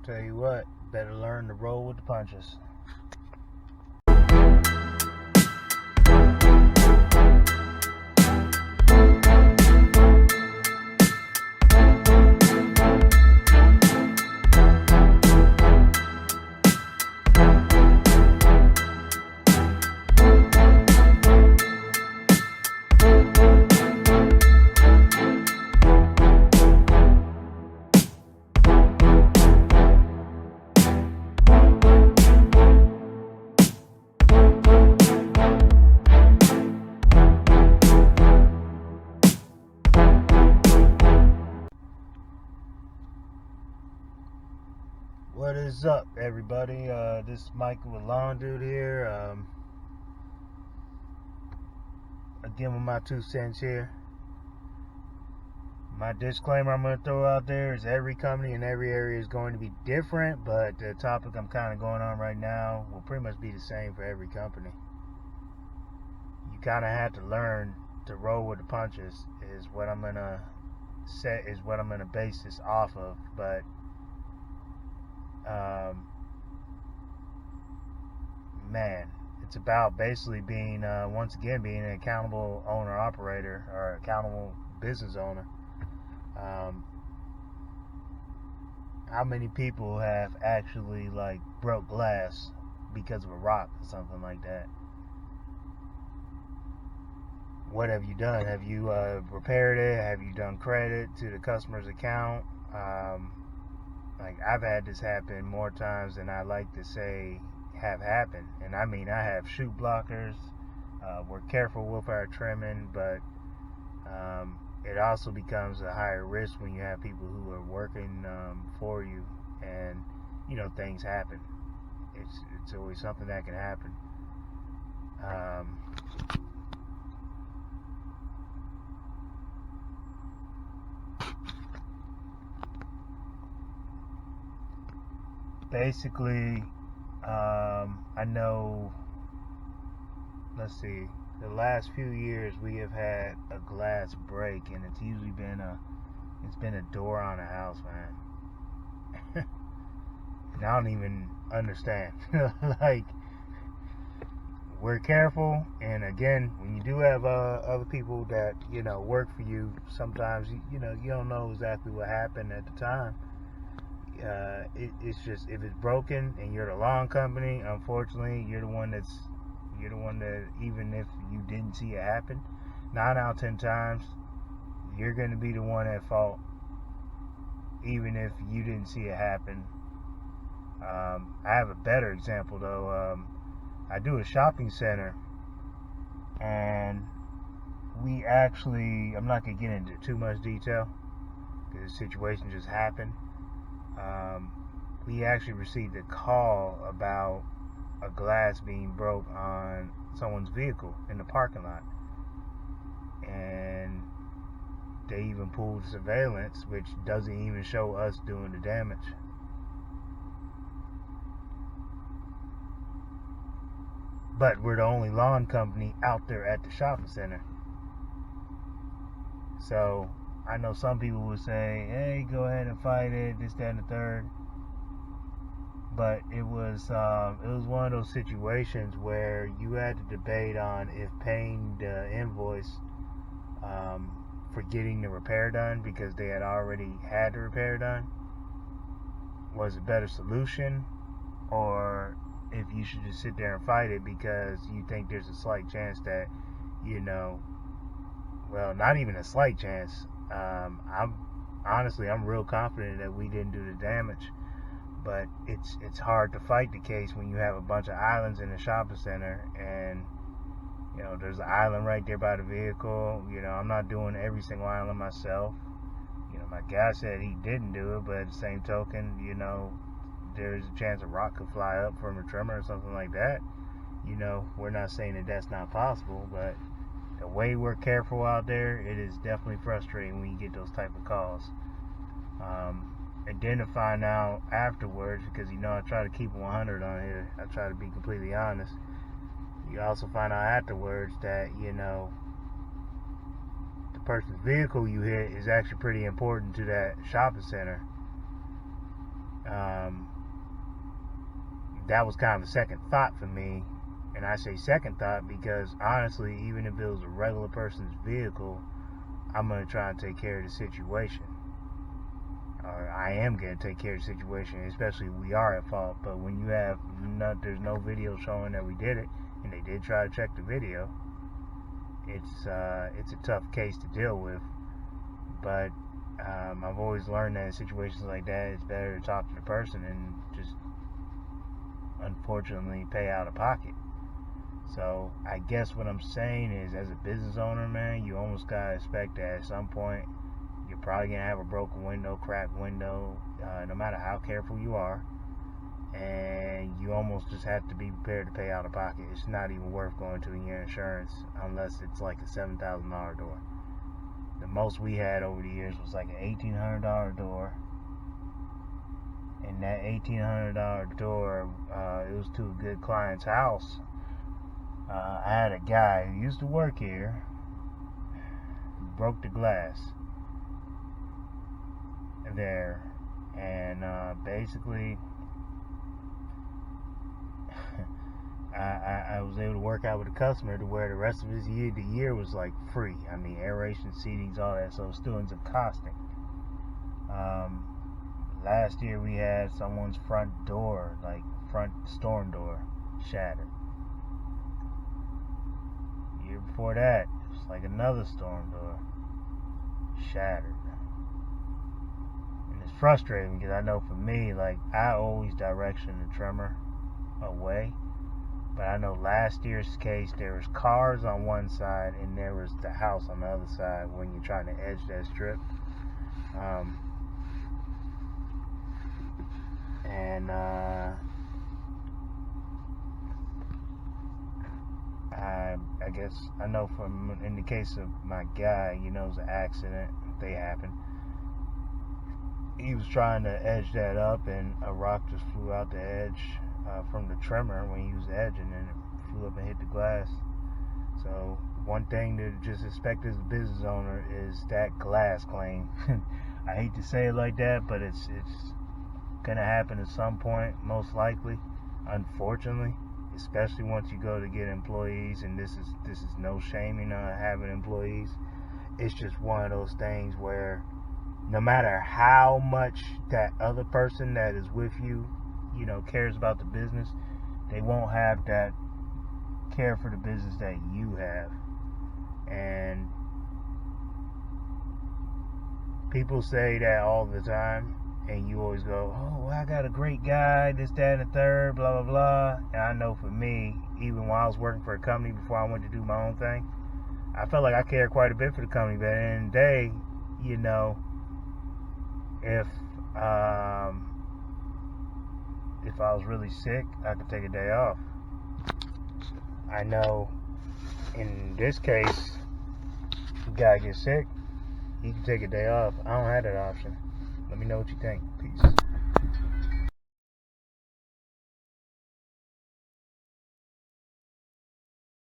Tell you what, better learn to roll with the punches. What is up, everybody? This is Michael with Lawn Dude here. Again with my 2 cents here. My disclaimer I'm going to throw out there is every company in every area is going to be different, but the topic I'm kind of going on right now will pretty much be the same for every company. You kind of have to learn to roll with the punches is what I'm going to say, is what I'm going to base this off of, but man, it's about basically being, once again, being an accountable owner-operator or accountable business owner. How many people have actually broke glass because of a rock or something like that? What have you done? Have you repaired it? Have you done credit to the customer's account? I've had this happen more times than I like to say have happened, and I mean I have shoot blockers. We're careful with our trimming, but it also becomes a higher risk when you have people who are working for you, and things happen. It's always something that can happen. Basically, I know, let's see, the last few years we have had a glass break, and it's usually been a door on a house, man. And I don't even understand. We're careful, and again, when you do have other people that work for you, sometimes you don't know exactly what happened at the time. It's just, if it's broken and you're the lawn company, unfortunately you're the one that, even if you didn't see it happen, 9 out of 10 times you're going to be the one at fault, even if you didn't see it happen. I have a better example though. I do a shopping center, and we actually, I'm not going to get into too much detail because the situation just happened. We actually received a call about a glass being broke on someone's vehicle in the parking lot, and they even pulled surveillance, which doesn't even show us doing the damage. But we're the only lawn company out there at the shopping center. So I know some people would say, hey, go ahead and fight it, this, that, and the third. But it was one of those situations where you had to debate on if paying the invoice for getting the repair done, because they had already had the repair done, was a better solution, or if you should just sit there and fight it because you think there's a slight chance that, well, not even a slight chance. I'm real confident that we didn't do the damage, but it's hard to fight the case when you have a bunch of islands in the shopping center, and there's an island right there by the vehicle. I'm not doing every single island myself. My guy said he didn't do it, but at the same token, there's a chance a rock could fly up from a trimmer or something like that. We're not saying that that's not possible, but the way we're careful out there, it is definitely frustrating when you get those type of calls. And then to find out afterwards, because I try to keep 100 on here, I try to be completely honest. You also find out afterwards that the person's vehicle you hit is actually pretty important to that shopping center. that was kind of a second thought for me. And I say second thought because honestly, even if it was a regular person's vehicle, I'm going to try and take care of the situation. Or I am going to take care of the situation, especially if we are at fault. But when you have there's no video showing that we did it, and they did try to check the video, it's a tough case to deal with. But I've always learned that in situations like that, it's better to talk to the person and just unfortunately pay out of pocket. So I guess what I'm saying is, as a business owner, man, you almost gotta expect that at some point you're probably gonna have a broken window, cracked window, no matter how careful you are, and you almost just have to be prepared to pay out of pocket. It's not even worth going to your insurance unless it's like a $7,000 door. The most we had over the years was like an $1,800 door, and that $1,800 door, it was to a good client's house. I had a guy who used to work here, broke the glass there, and basically I was able to work out with the customer to where the rest of the year was like free. I mean, aeration, seatings, all that, so it still ends up costing. Last year we had someone's front door, like front storm door, shattered. Year before that, it was like another storm door, shattered. And it's frustrating because I know for me, like, I always direction the trimmer away. But I know last year's case, there was cars on one side and there was the house on the other side when you're trying to edge that strip. I guess I know from in the case of my guy, it was an accident. They happened. He was trying to edge that up, and a rock just flew out the edge from the trimmer when he was edging, and it flew up and hit the glass. So one thing to just expect as a business owner is that glass claim. I hate to say it like that, but it's gonna happen at some point, most likely, unfortunately. Especially once you go to get employees, and this is no shaming on having employees. It's just one of those things where no matter how much that other person that is with you, cares about the business, they won't have that care for the business that you have. And people say that all the time, and you always go, oh, I got a great guy, this, that, and the third, blah, blah, blah. And I know for me, even while I was working for a company before I went to do my own thing, I felt like I cared quite a bit for the company. But at the end of the day, if I was really sick, I could take a day off. I know in this case, the guy gets sick, he can take a day off. I don't have that option. Let me know what you think. Peace.